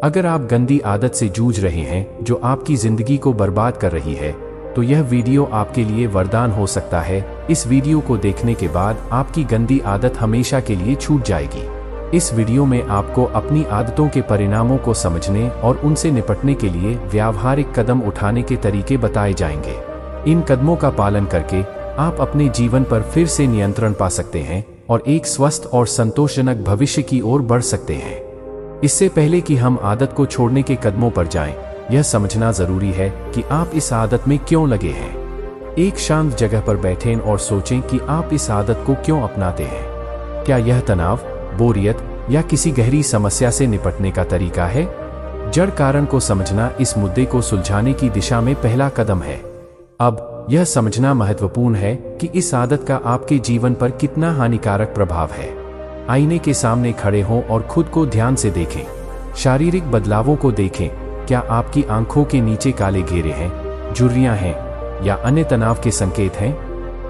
अगर आप गंदी आदत से जूझ रहे हैं जो आपकी जिंदगी को बर्बाद कर रही है, तो यह वीडियो आपके लिए वरदान हो सकता है। इस वीडियो को देखने के बाद आपकी गंदी आदत हमेशा के लिए छूट जाएगी। इस वीडियो में आपको अपनी आदतों के परिणामों को समझने और उनसे निपटने के लिए व्यावहारिक कदम उठाने के तरीके बताए जाएंगे। इन कदमों का पालन करके आप अपने जीवन पर फिर से नियंत्रण पा सकते हैं और एक स्वस्थ और संतोषजनक भविष्य की ओर बढ़ सकते हैं। इससे पहले कि हम आदत को छोड़ने के कदमों पर जाएं, यह समझना जरूरी है कि आप इस आदत में क्यों लगे हैं। एक शांत जगह पर बैठें और सोचें कि आप इस आदत को क्यों अपनाते हैं। क्या यह तनाव, बोरियत या किसी गहरी समस्या से निपटने का तरीका है? जड़ कारण को समझना इस मुद्दे को सुलझाने की दिशा में पहला कदम है। अब यह समझना महत्वपूर्ण है कि इस आदत का आपके जीवन पर कितना हानिकारक प्रभाव है। आईने के सामने खड़े हों और खुद को ध्यान से देखें। शारीरिक बदलावों को देखें। क्या आपकी आंखों के नीचे काले घेरे हैं, झुर्रियां हैं या अन्य तनाव के संकेत हैं?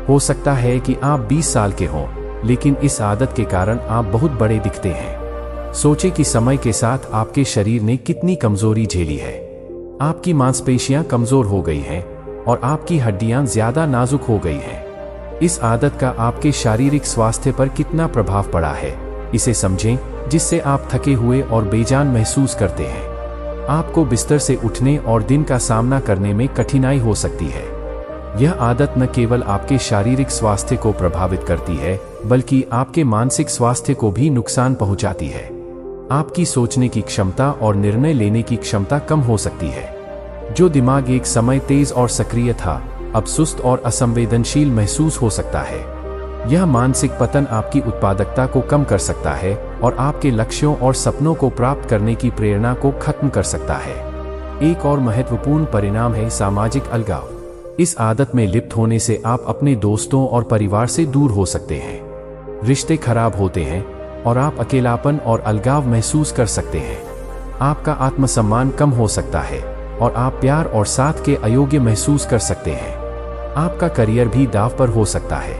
हो सकता है कि आप 20 साल के हों, लेकिन इस आदत के कारण आप बहुत बड़े दिखते हैं। सोचें कि समय के साथ आपके शरीर ने कितनी कमजोरी झेली है। आपकी मांसपेशियां कमजोर हो गई हैं और आपकी हड्डियां ज्यादा नाजुक हो गई हैं। इस आदत का आपके शारीरिक स्वास्थ्य पर कितना प्रभाव पड़ा है, इसे समझें, जिससे आप थके हुए और बेजान महसूस करते हैं। आपको बिस्तर से उठने और दिन का सामना करने में कठिनाई हो सकती है। यह आदत न केवल आपके शारीरिक स्वास्थ्य को प्रभावित करती है, बल्कि आपके मानसिक स्वास्थ्य को भी नुकसान पहुंचाती है। आपकी सोचने की क्षमता और निर्णय लेने की क्षमता कम हो सकती है। जो दिमाग एक समय तेज और सक्रिय था, अब सुस्त और असंवेदनशील महसूस हो सकता है। यह मानसिक पतन आपकी उत्पादकता को कम कर सकता है और आपके लक्ष्यों और सपनों को प्राप्त करने की प्रेरणा को खत्म कर सकता है। एक और महत्वपूर्ण परिणाम है सामाजिक अलगाव। इस आदत में लिप्त होने से आप अपने दोस्तों और परिवार से दूर हो सकते हैं। रिश्ते खराब होते हैं और आप अकेलापन और अलगाव महसूस कर सकते हैं। आपका आत्मसम्मान कम हो सकता है और आप प्यार और साथ के अयोग्य महसूस कर सकते हैं। आपका करियर भी दांव पर हो सकता है।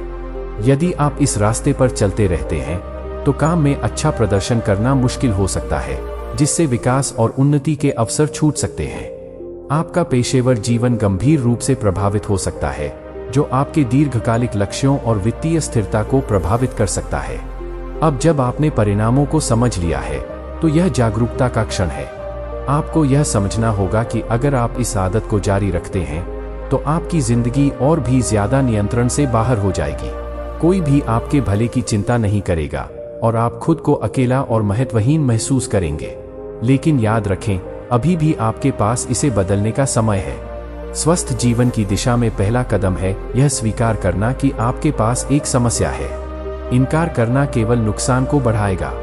यदि आप इस रास्ते पर चलते रहते हैं, तो काम में अच्छा प्रदर्शन करना मुश्किल हो सकता है, जिससे विकास और उन्नति के अवसर छूट सकते हैं। आपका पेशेवर जीवन गंभीर रूप से प्रभावित हो सकता है, जो आपके दीर्घकालिक लक्ष्यों और वित्तीय स्थिरता को प्रभावित कर सकता है। अब जब आपने परिणामों को समझ लिया है, तो यह जागरूकता का क्षण है। आपको यह समझना होगा कि अगर आप इस आदत को जारी रखते हैं, तो आपकी जिंदगी और भी ज्यादा नियंत्रण से बाहर हो जाएगी। कोई भी आपके भले की चिंता नहीं करेगा और आप खुद को अकेला और महत्वहीन महसूस करेंगे। लेकिन याद रखें, अभी भी आपके पास इसे बदलने का समय है। स्वस्थ जीवन की दिशा में पहला कदम है यह स्वीकार करना कि आपके पास एक समस्या है। इनकार करना केवल नुकसान को बढ़ाएगा।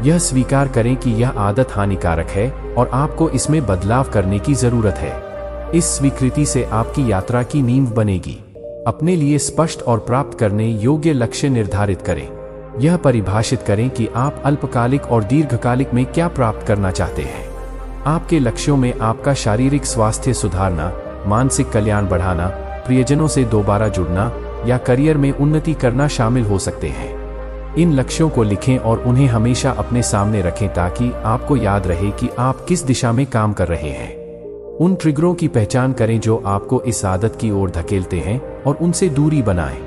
यह स्वीकार करें कि यह आदत हानिकारक है और आपको इसमें बदलाव करने की जरूरत है। इस स्वीकृति से आपकी यात्रा की नींव बनेगी। अपने लिए स्पष्ट और प्राप्त करने योग्य लक्ष्य निर्धारित करें। यह परिभाषित करें कि आप अल्पकालिक और दीर्घकालिक में क्या प्राप्त करना चाहते हैं। आपके लक्ष्यों में आपका शारीरिक स्वास्थ्य सुधारना, मानसिक कल्याण बढ़ाना, प्रियजनों से दोबारा जुड़ना या करियर में उन्नति करना शामिल हो सकते हैं। इन लक्ष्यों को लिखें और उन्हें हमेशा अपने सामने रखें ताकि आपको याद रहे कि आप किस दिशा में काम कर रहे हैं। उन ट्रिगरों की पहचान करें जो आपको इस आदत की ओर धकेलते हैं और उनसे दूरी बनाएं।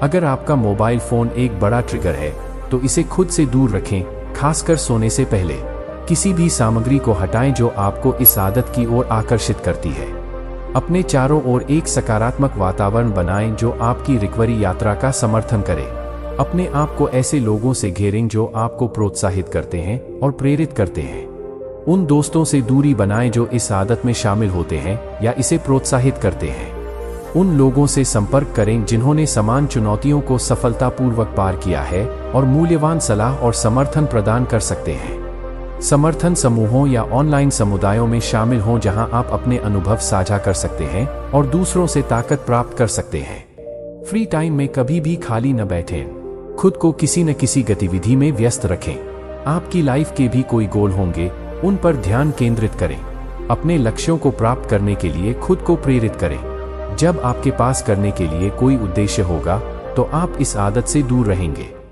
अगर आपका मोबाइल फोन एक बड़ा ट्रिगर है, तो इसे खुद से दूर रखें, खासकर सोने से पहले। किसी भी सामग्री को हटाएं जो आपको इस आदत की ओर आकर्षित करती है। अपने चारों ओर एक सकारात्मक वातावरण बनाएं जो आपकी रिकवरी यात्रा का समर्थन करे। अपने आप को ऐसे लोगों से घेरें जो आपको प्रोत्साहित करते हैं और प्रेरित करते हैं। उन दोस्तों से दूरी बनाएं जो इस आदत में शामिल होते हैं या इसे प्रोत्साहित करते हैं। उन लोगों से संपर्क करें जिन्होंने समान चुनौतियों को सफलतापूर्वक पार किया है और मूल्यवान सलाह और समर्थन प्रदान कर सकते हैं। समर्थन समूहों या ऑनलाइन समुदायों में शामिल हों जहां आप अपने अनुभव साझा कर सकते हैं और दूसरों से ताकत प्राप्त कर सकते हैं। फ्री टाइम में कभी भी खाली न बैठें। खुद को किसी न किसी गतिविधि में व्यस्त रखें। आपकी लाइफ के भी कोई गोल होंगे, उन पर ध्यान केंद्रित करें। अपने लक्ष्यों को प्राप्त करने के लिए खुद को प्रेरित करें। जब आपके पास करने के लिए कोई उद्देश्य होगा, तो आप इस आदत से दूर रहेंगे।